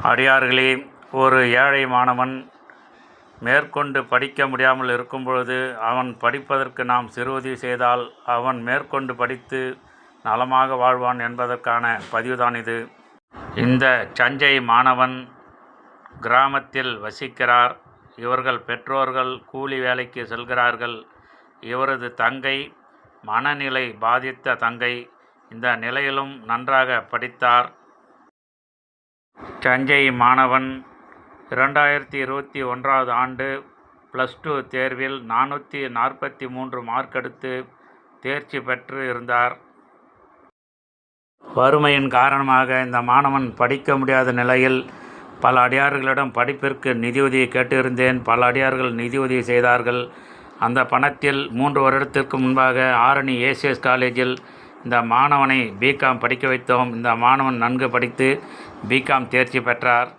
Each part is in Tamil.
அடியார்களே, ஒரு ஏழை மாணவன் மேற்கொண்டு படிக்க முடியாமல் இருக்கும்பொழுது அவன் படிப்பதற்கு நாம் சிறுஉதவி செய்தால் அவன் மேற்கொண்டு படித்து நலமாக வாழ்வான் என்பதற்கான பதிவுதான் இது. இந்த சஞ்சை மாணவன் கிராமத்தில் வசிக்கிறார். இவர்கள் பெற்றோர்கள் கூலி வேலைக்கு செல்கிறார்கள். இவரது தங்கை மனநிலை பாதித்த தங்கை. இந்த நிலையிலும் நன்றாக படித்தார். சஞ்சை மாணவன் 2021 ஆண்டு +2 தேர்வில் 443 மார்க் எடுத்து தேர்ச்சி பெற்று இருந்தார். வறுமையின் காரணமாக இந்த மாணவன் படிக்க முடியாத நிலையில் பல அடியார்களிடம் படிப்பிற்கு நிதியுதவி கேட்டிருந்தேன். பல அடியார்கள் நிதியுதவி செய்தார்கள். அந்த பணத்தில் 3 வருடத்திற்கு முன்பாக ஆரணி ஏசிஎஸ் காலேஜில் இந்த மாணவனை பிகாம் படிக்க வைத்தோம். இந்த மாணவன் நன்கு படித்து பிகாம் தேர்ச்சி பெற்றார்.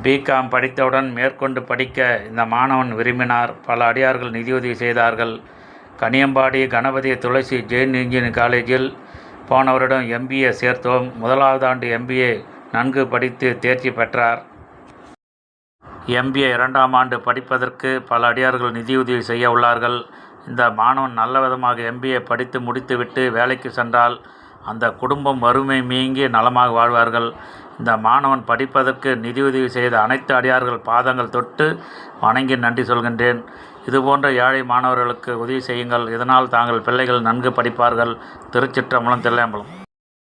பிகாம் படித்தவுடன் மேற்கொண்டு படிக்க இந்த மாணவன் விரும்பினார். பல அடியார்கள் நிதியுதவி செய்தார்கள். கனியம்பாடி கணபதி துளசி ஜெயின் இன்ஜினியரிங் காலேஜில் போன வருடம் MBA சேர்த்தோம். 1வது ஆண்டு MBA நன்கு படித்து தேர்ச்சி பெற்றார். MBA 2ஆம் ஆண்டு படிப்பதற்கு பல அடியார்கள் நிதியுதவி செய்ய உள்ளார்கள். இந்த மாணவன் நல்ல விதமாக MBA படித்து முடித்துவிட்டு வேலைக்கு சென்றால் அந்த குடும்பம் வறுமை நீங்கி நலமாக வாழ்வார்கள். இந்த மாணவன் படிப்பதற்கு நிதியுதவி செய்த அனைத்து அடியார்கள் பாதங்கள் தொட்டு வணங்கி நன்றி சொல்கின்றேன். இதுபோன்ற ஏழை மாணவர்களுக்கு உதவி செய்யுங்கள். இதனால் தாங்கள் பிள்ளைகள் நன்கு படிப்பார்கள். திருச்சிற்றம்பலம், தில்லையம்பலம்.